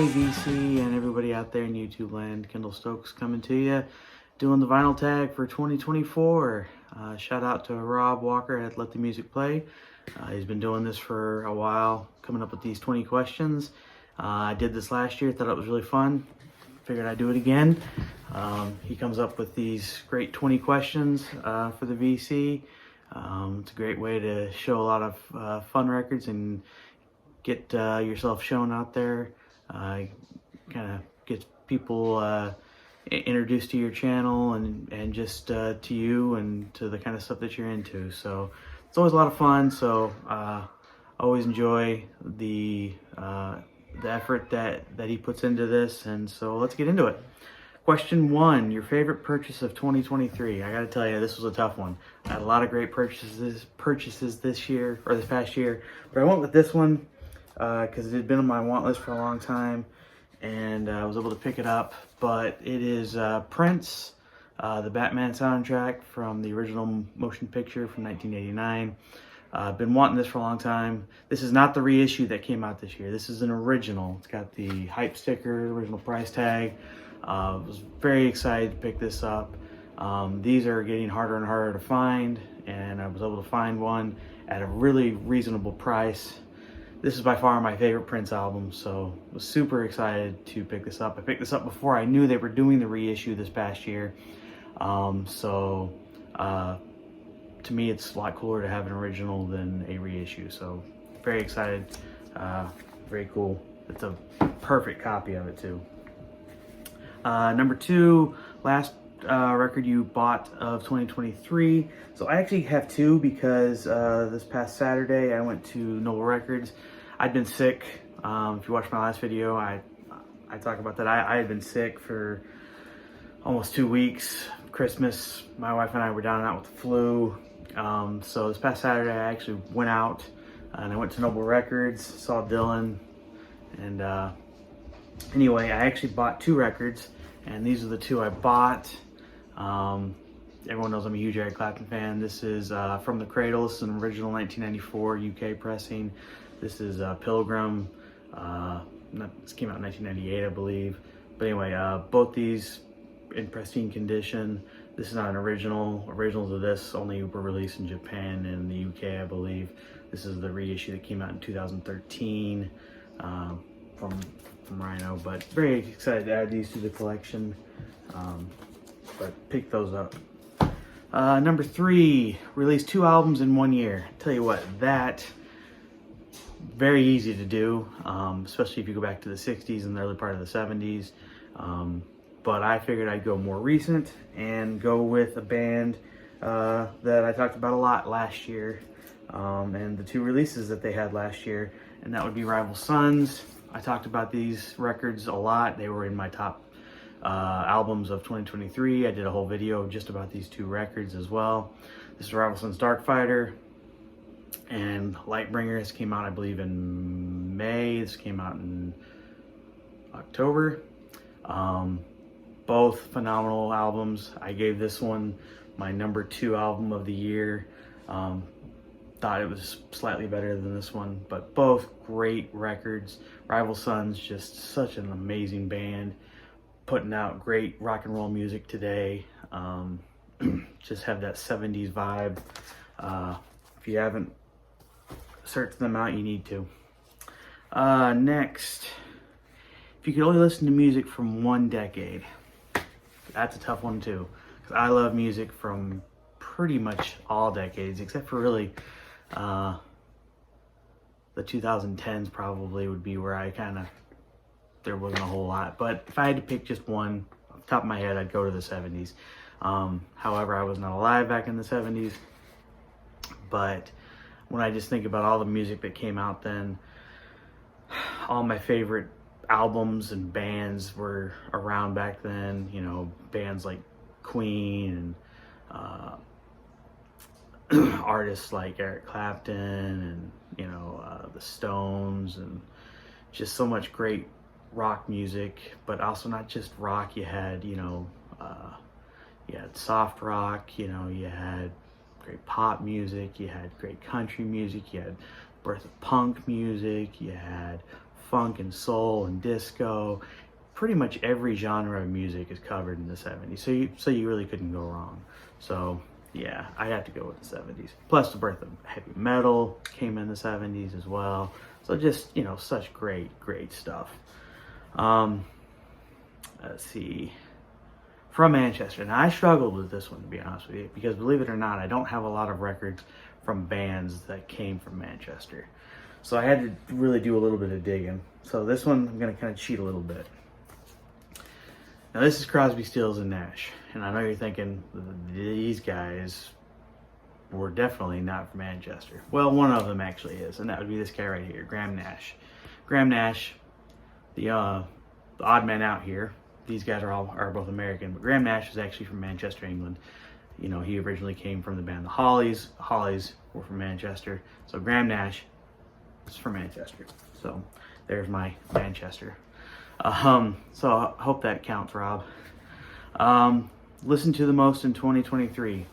VC and everybody out there in YouTube land. Kendall Stokes coming to you, doing the vinyl tag for 2024. Shout out to Rob Walker at Let the Music Play. He's been doing this for a while, coming up with these 20 questions. I did this last year, thought it was really fun. Figured I'd do it again. He comes up with these great 20 questions for the VC. It's a great way to show a lot of fun records and get yourself shown out there. Kind of gets people introduced to your channel and just to you and to the kind of stuff that you're into. So it's always a lot of fun. So always enjoy the effort that he puts into this. And so let's get into it. Question 1, your favorite purchase of 2023. I gotta tell you, this was a tough one. I had a lot of great purchases this year, or this past year, but I went with this one because it had been on my want list for a long time, and I was able to pick it up. But it is Prince, the Batman soundtrack from the original motion picture from 1989. I've been wanting this for a long time. This is not the reissue that came out this year. This is an original. It's got the hype sticker, original price tag. I was very excited to pick this up. These are getting harder and harder to find, and I was able to find one at a really reasonable price. This is by far my favorite Prince album, so I was super excited to pick this up. I picked this up before I knew they were doing the reissue this past year. To me, it's a lot cooler to have an original than a reissue, so very excited. Very cool. It's a perfect copy of it too. Number 2, last record you bought of 2023. So I actually have 2 because this past Saturday I went to Noble Records. I'd been sick. If you watched my last video, I talk about that. I had been sick for almost 2 weeks. Christmas, my wife and I were down and out with the flu. So this past Saturday I actually went out and I went to Noble Records, saw Dylan, and anyway, I actually bought 2 records, and these are the 2 I bought. Everyone knows I'm a huge Eric Clapton fan. This is From the Cradle. This is an original 1994 UK pressing. This is Pilgrim. This came out in 1998, I believe. But anyway, both these in pristine condition. This is not an original. Originals of this only were released in Japan and the UK, I believe. This is the reissue that came out in 2013 from Rhino, but very excited to add these to the collection. But pick those up. Number 3, released 2 albums in 1 year. Tell you what, that very easy to do, especially if you go back to the 60s and the early part of the 70s. But I figured I'd go more recent and go with a band that I talked about a lot last year, and the 2 releases that they had last year, and that would be Rival Sons. I talked about these records a lot. They were in my top albums of 2023. I did a whole video just about these 2 records as well. This is Rival Sons Dark Fighter and Lightbringer. This came out, I believe, in May. This came out in October. Both phenomenal albums. I gave this one my number 2 album of the year. Thought it was slightly better than this one, but both great records. Rival Sons, just such an amazing band, putting out great rock and roll music today. Just have that 70s vibe. If you haven't searched them out, you need to. Next, if you could only listen to music from one decade, that's a tough one too, because I love music from pretty much all decades, except for really the 2010s probably would be where there wasn't a whole lot. But if I had to pick just one, off the top of my head, I'd go to the 70s. However, I was not alive back in the 70s, but when I just think about all the music that came out then, all my favorite albums and bands were around back then. You know, bands like Queen and artists like Eric Clapton and, you know, the Stones, and just so much great rock music. But also not just rock. You had, you know, you had soft rock, you know, you had great pop music, you had great country music, you had birth of punk music, you had funk and soul and disco. Pretty much every genre of music is covered in the 70s, so you really couldn't go wrong. So yeah, I have to go with the 70s. Plus the birth of heavy metal came in the 70s as well. So just, you know, such great stuff. Let's see. From Manchester. Now I struggled with this one, to be honest with you, because believe it or not, I don't have a lot of records from bands that came from Manchester. So I had to really do a little bit of digging. So this one, I'm going to kind of cheat a little bit. Now this is Crosby, Stills, and Nash. And I know you're thinking, these guys were definitely not from Manchester. Well, one of them actually is, and that would be this guy right here, Graham Nash. Graham Nash, the odd man out here. These guys are both American, but Graham Nash is actually from Manchester, England. You know, he originally came from the band The Hollies. The Hollies were from Manchester. So Graham Nash is from Manchester. So there's my Manchester. So I hope that counts, Rob. Listen to the most in 2023.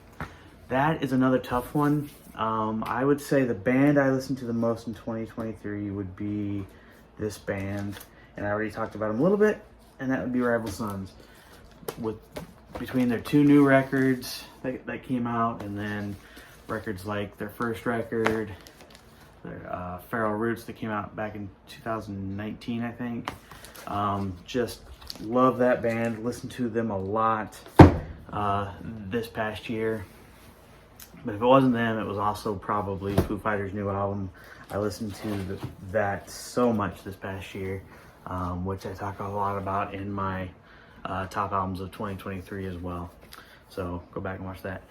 That is another tough one. I would say the band I listened to the most in 2023 would be this band. And I already talked about them a little bit. And that would be Rival Sons. Between their two new records that came out, and then records like their first record, their Feral Roots that came out back in 2019, I think. Just love that band. Listened to them a lot this past year. But if it wasn't them, it was also probably Foo Fighters' new album. I listened to that so much this past year. Which I talk a lot about in my top albums of 2023 as well. So go back and watch that.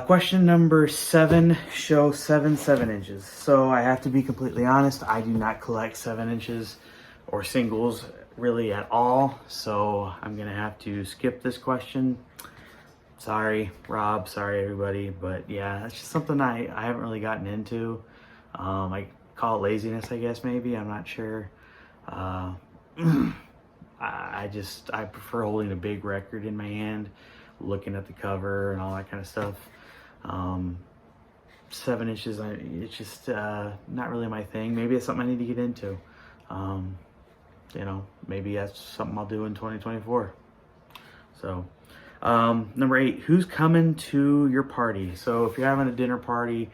Question number 7, show 7 7-inches. So I have to be completely honest, I do not collect 7-inches or singles really at all. So I'm gonna have to skip this question. Sorry, Rob, sorry everybody, but yeah, that's just something I haven't really gotten into. I call it laziness, I guess, maybe, I'm not sure. I prefer holding a big record in my hand, looking at the cover and all that kind of stuff. 7 inches, it's just not really my thing. Maybe it's something I need to get into. You know, maybe that's something I'll do in 2024. So number 8, who's coming to your party? So if you're having a dinner party,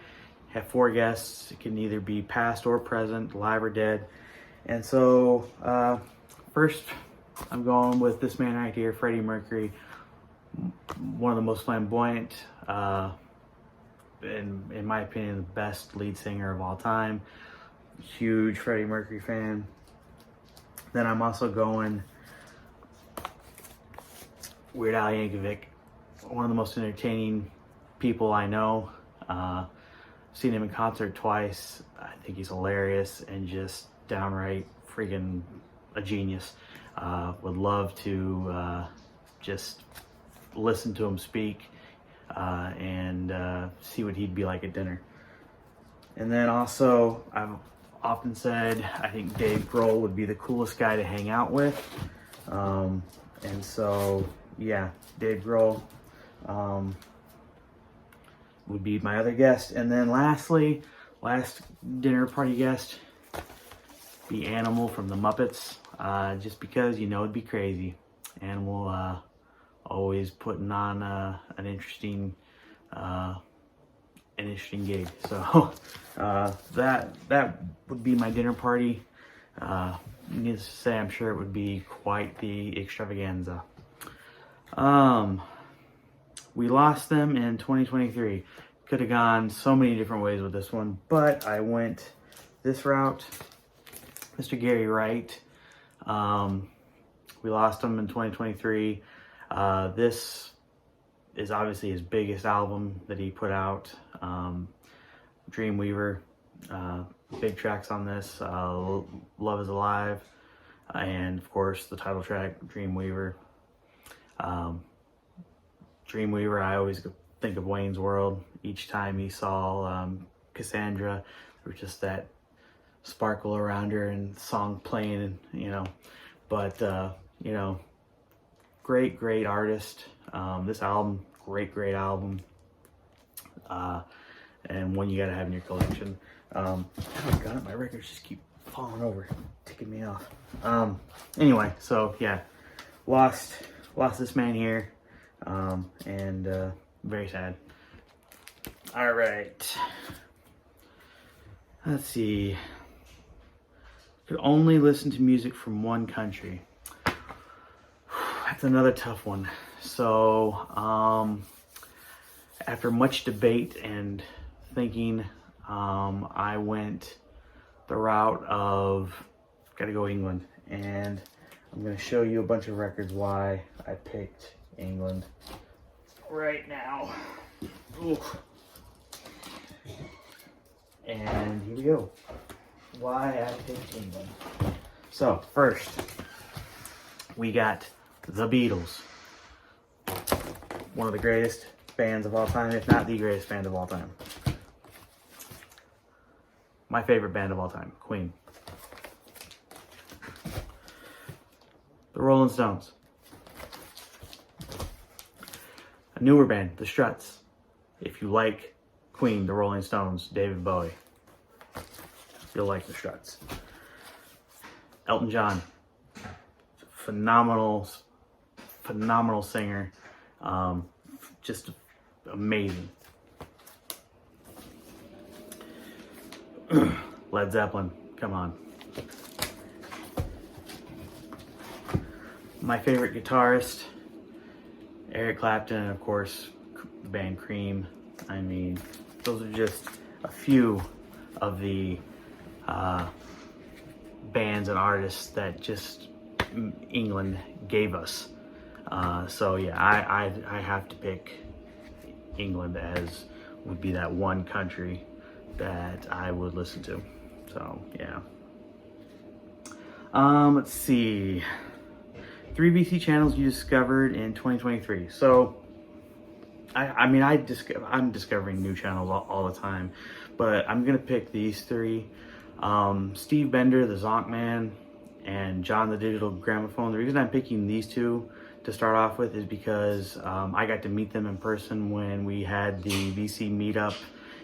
have 4 guests. It can either be past or present, live or dead. And so, first, I'm going with this man right here, Freddie Mercury, one of the most flamboyant, in my opinion, the best lead singer of all time. Huge Freddie Mercury fan. Then I'm also going Weird Al Yankovic, one of the most entertaining people I know. Seen him in concert twice. I think he's hilarious and just downright freaking a genius. Would love to just listen to him speak and see what he'd be like at dinner. And then also, I've often said I think Dave Grohl would be the coolest guy to hang out with. And so, yeah, Dave Grohl would be my other guest. And then lastly, last dinner party guest, be Animal from the Muppets, just because, you know, it'd be crazy. Animal always putting on an interesting gig. So that would be my dinner party. Needless to say, I'm sure it would be quite the extravaganza. We lost them in 2023. Could have gone so many different ways with this one, but I went this route. Mr. Gary Wright. We lost him in 2023. This is obviously his biggest album that he put out. Dreamweaver. Big tracks on this. Love is Alive. And of course the title track, Dreamweaver. Dreamweaver, I always think of Wayne's World. Each time he saw Cassandra, there was just that sparkle around her and the song playing, and you know, but you know, great artist. This album, great album, and one you gotta have in your collection. Oh god, my records just keep falling over, ticking me off. Anyway, so yeah, lost this man here, and very sad. All right, let's see. Could only listen to music from one country. That's another tough one. So, after much debate and thinking, I went the route of gotta go England, and I'm gonna show you a bunch of records why I picked England right now. Ooh. And here we go. Why I picked England. So first, we got the Beatles, one of the greatest bands of all time, if not the greatest band of all time. My favorite band of all time, Queen. The Rolling Stones. A newer band, The Struts. If you like Queen, The Rolling Stones, David Bowie, you'll like The Struts. Elton John. Phenomenal singer. Just amazing. Led Zeppelin, come on. My favorite guitarist, Eric Clapton, and of course, the band Cream. I mean, those are just a few of the bands and artists that just England gave us. So yeah, I have to pick England as would be that one country that I would listen to. So yeah. Let's see. 3 VC channels you discovered in 2023. So I'm discovering new channels all the time, but I'm gonna pick these 3. Steve Bender, the Zonk Man, and John the Digital Gramophone. The reason I'm picking these 2 to start off with is because I got to meet them in person when we had the VC meetup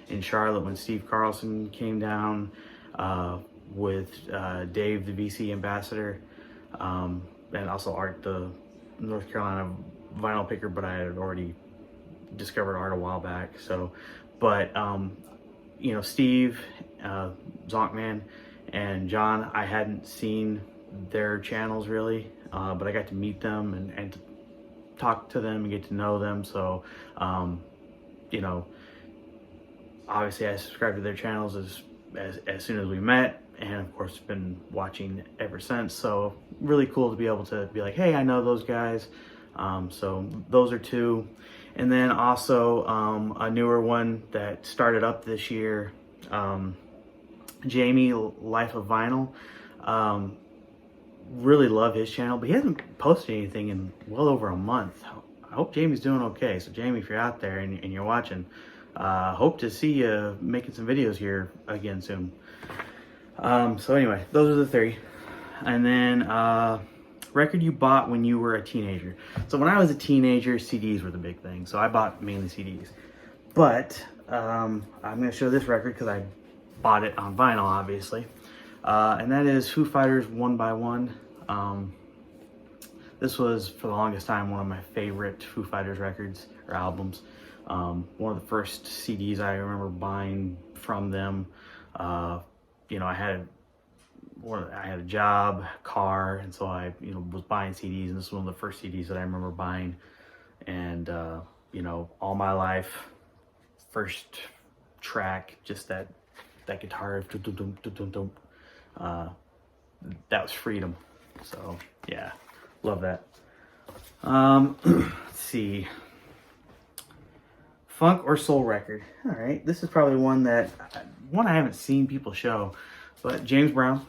in Charlotte when Steve Carlson came down with Dave, the VC ambassador, and also Art, the North Carolina vinyl picker, but I had already discovered Art a while back. So, but you know, Steve, Zonkman, and John, I hadn't seen their channels really, but I got to meet them and to talk to them and get to know them. So, you know, obviously I subscribed to their channels as soon as we met, and of course been watching ever since. So really cool to be able to be like, hey, I know those guys. So those are 2. And then also a newer one that started up this year, Jamie, Life of Vinyl. Really love his channel, but he hasn't posted anything in well over a month. I hope Jamie's doing okay. So Jamie, if you're out there and you're watching, hope to see you making some videos here again soon. So anyway, those are the 3. And then record you bought when you were a teenager. So when I was a teenager, CDs were the big thing. So I bought mainly CDs. But I'm going to show this record because I bought it on vinyl, obviously. And that is Foo Fighters 1 by 1. This was, for the longest time, one of my favorite Foo Fighters records or albums. One of the first CDs I remember buying from them. You know, I had a job, car, and so I, you know, was buying CDs, and this is one of the first CDs that I remember buying. And you know, All My Life, first track, just that guitar, that was Freedom. So yeah, love that. Let's see, funk or soul record. All right, this is probably one I haven't seen people show, but James Brown.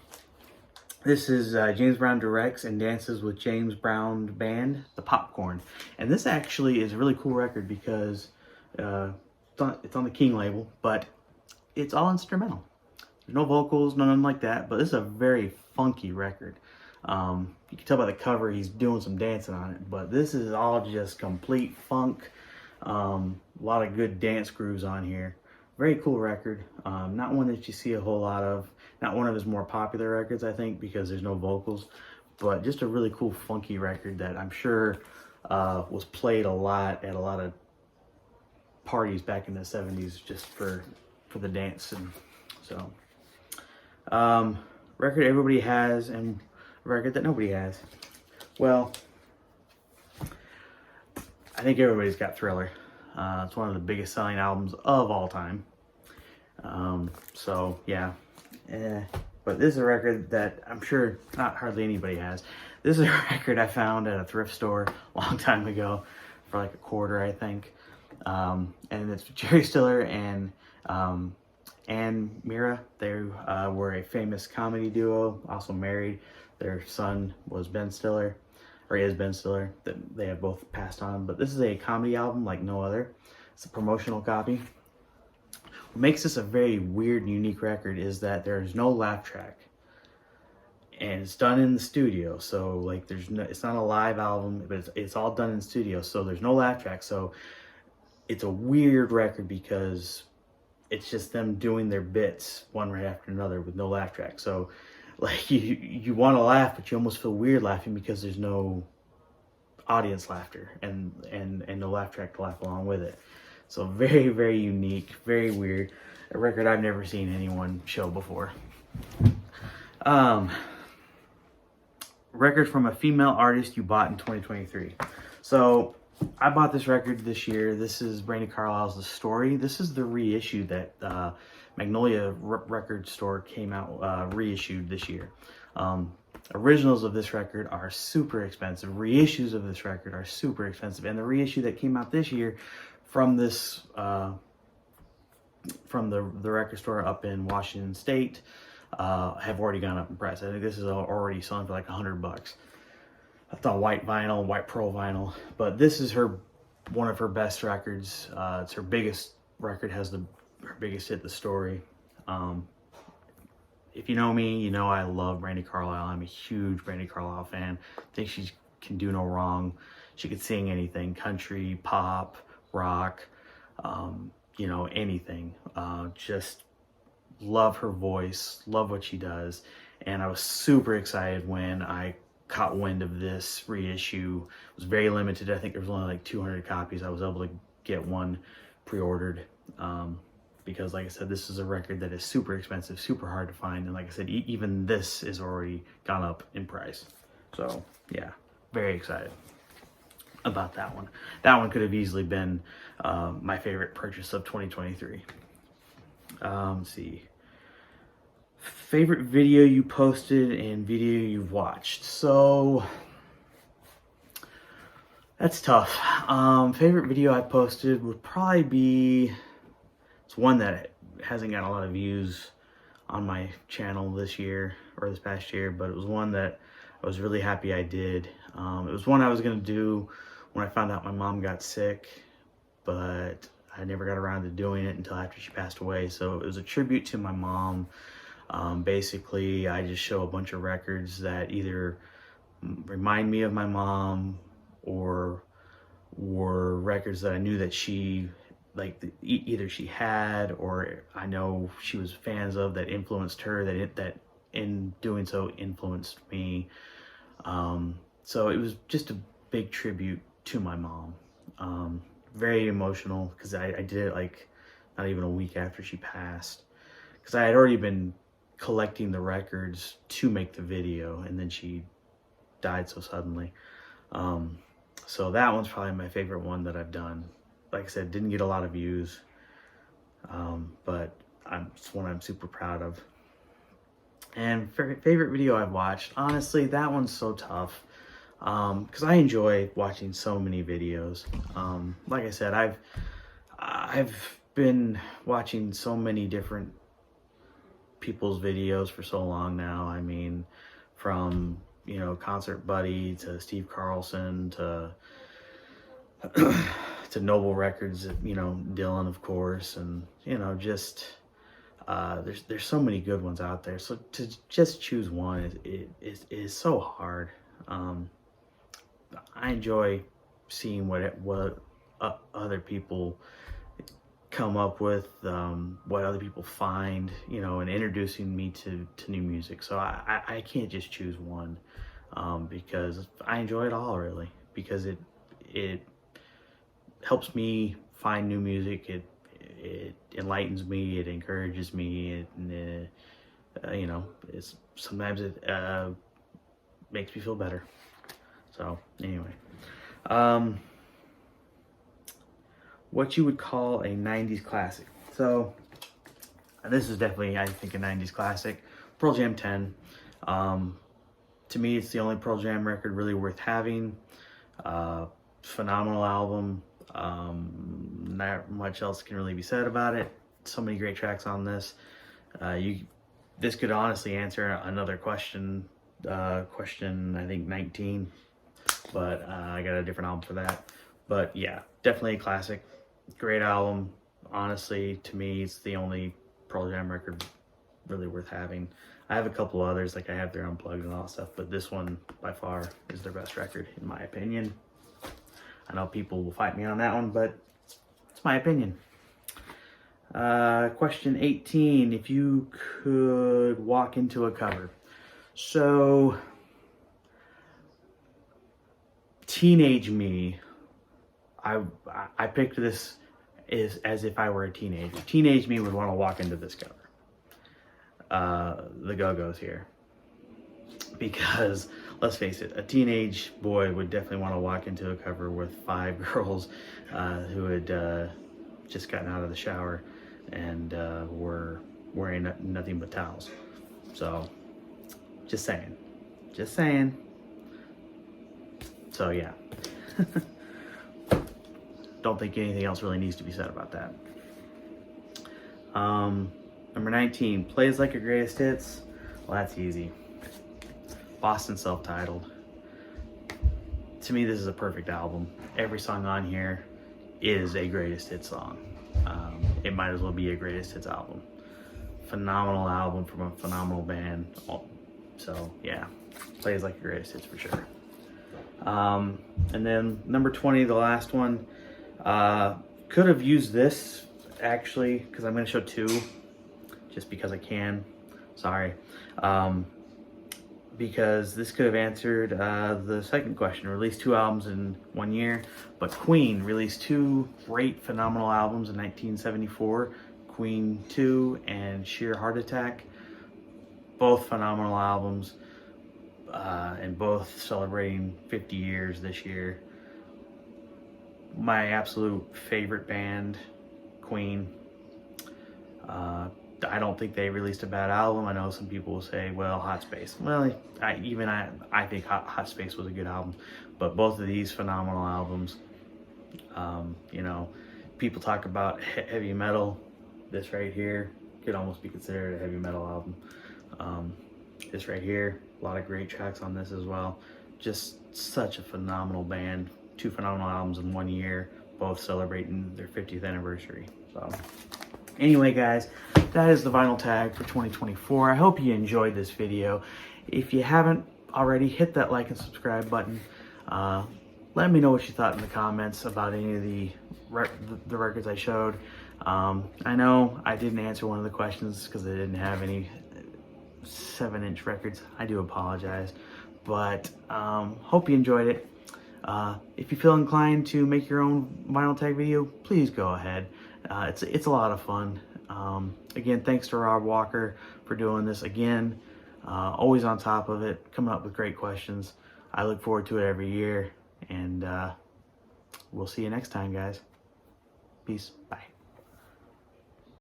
This is James Brown Directs and Dances with James Brown Band, The Popcorn. And this actually is a really cool record because it's on the King label, but it's all instrumental. There's no vocals, nothing like that, but this is a very funky record. You can tell by the cover he's doing some dancing on it, but this is all just complete funk. A lot of good dance grooves on here. very cool record. Not one that you see a whole lot of. Not one of his more popular records, I think, because there's no vocals. But just a really cool, funky record that I'm sure was played a lot at a lot of parties back in the 70s, just for the dance. And so, record everybody has, and record that nobody has. Well, I think everybody's got Thriller. It's one of the biggest selling albums of all time. So yeah, but this is a record that I'm sure not hardly anybody has. This is a record I found at a thrift store a long time ago for like $1, I think. And it's Jerry Stiller and Mira. They were a famous comedy duo, also married. Their son was Ben Stiller, or is Ben Stiller. They have both passed on, but this is a comedy album like no other. It's a promotional copy. What makes this a very weird and unique record is that there's no laugh track, and it's done in the studio. So like it's not a live album, but it's all done in studio. So there's no laugh track. So it's a weird record because it's just them doing their bits one right after another with no laugh track. So like you want to laugh, but you almost feel weird laughing because there's no audience laughter and no laugh track to laugh along with it. So very, very unique, very weird. A record I've never seen anyone show before. Record from a female artist you bought in 2023. So I bought this record this year. This is Brandi Carlile's The Story. This is the reissue that Magnolia Record Store came out, reissued this year. Originals of this record are super expensive. Reissues of this record are super expensive. And the reissue that came out this year from this, from the record store up in Washington State, have already gone up in price. I think this is already selling for like $100. That's on white vinyl, white pearl vinyl. But this is one of her best records. It's her biggest record, has her biggest hit, The Story. If you know me, you know I love Brandi Carlile. I'm a huge Brandi Carlile fan. I think she can do no wrong. She could sing anything, country, pop, rock, you know, anything. Just love her voice, love what she does. And I was super excited when I caught wind of this reissue. It was very limited. I think there was only like 200 copies. I was able to get one pre-ordered. Because like I said, this is a record that is super expensive, super hard to find. And like I said, even this is already gone up in price. So yeah, very excited about that one. That one could have easily been my favorite purchase of 2023. Let's see. Favorite video you posted and video you've watched. So that's tough. Favorite video I posted would probably be, it's one that hasn't got a lot of views on my channel this year or this past year, but it was one that I was really happy I did. It was one I was going to do when I found out my mom got sick, but I never got around to doing it until after she passed away. So it was a tribute to my mom. Basically, I just show a bunch of records that either remind me of my mom or were records that I knew that she, like, either she had or I know she was fans of, that influenced her, that in doing so influenced me. So it was just a big tribute to my mom. Very emotional because I did it like not even a week after she passed, because I had already been collecting the records to make the video, and then she died so suddenly. So that one's probably my favorite one that I've done. Like I said, didn't get a lot of views, but it's one I'm super proud of. And favorite video I've watched, honestly, that one's so tough, because I enjoy watching so many videos. Like I said, I've been watching so many different people's videos for so long now. I mean, from, you know, Concert Buddy to Steve Carlson to Noble Records, you know, Dylan, of course, and, you know, just there's so many good ones out there. So to just choose one is so hard. I enjoy seeing what other people come up with what other people find, you know, and introducing me to new music. So I can't just choose one, because I enjoy it all, really, because it helps me find new music. It enlightens me, it encourages me, you know, sometimes it makes me feel better. So anyway, what you would call a 90s classic. So this is definitely, I think, a 90s classic. Pearl Jam 10. To me, it's the only Pearl Jam record really worth having. Phenomenal album. Not much else can really be said about it. So many great tracks on this. This could honestly answer another question, question I think 19, but I got a different album for that. But yeah, definitely a classic. Great album. Honestly, to me, it's the only Pearl Jam record really worth having. I have a couple others, like I have their Unplugged and all that stuff, but this one by far is their best record, in my opinion. I know people will fight me on that one, but it's my opinion. Question 18, if you could walk into a cover. So, teenage me, I picked this as if I were a teenager. Teenage me would want to walk into this cover. The Go-Go's here. Because, let's face it, a teenage boy would definitely want to walk into a cover with 5 girls who had just gotten out of the shower and were wearing nothing but towels. So, just saying. Just saying. So, yeah. Don't think anything else really needs to be said about that. Number 19, Plays Like a Greatest Hits. Well, that's easy. Boston Self-Titled. To me, this is a perfect album. Every song on here is a greatest hits song. It might as well be a greatest hits album. Phenomenal album from a phenomenal band. So yeah, Plays Like a Greatest Hits for sure. And then number 20, the last one. Could have used this actually, because I'm going to show 2 just because I can. Sorry. Because this could have answered the second question. Released 2 albums in 1 year, but Queen released 2 great, phenomenal albums in 1974, Queen 2 and Sheer Heart Attack. Both phenomenal albums, and both celebrating 50 years this year. My absolute favorite band, Queen. I don't think they released a bad album. I know some people will say, well, Hot Space. Well, I think Hot Space was a good album. But both of these phenomenal albums. You know, people talk about heavy metal. This right here could almost be considered a heavy metal album. This right here, a lot of great tracks on this as well. Just such a phenomenal band. 2 phenomenal albums in 1 year, both celebrating their 50th anniversary. So anyway, guys, that is the vinyl tag for 2024. I hope you enjoyed this video. If you haven't already, hit that like and subscribe button. Let me know what you thought in the comments about any of the records I showed. I know I didn't answer one of the questions because I didn't have any 7-inch records. I do apologize, but hope you enjoyed it. If you feel inclined to make your own vinyl tag video, please go ahead. It's a lot of fun. Again, thanks to Rob Walker for doing this again. Always on top of it, coming up with great questions. I look forward to it every year, and we'll see you next time, guys. Peace. Bye.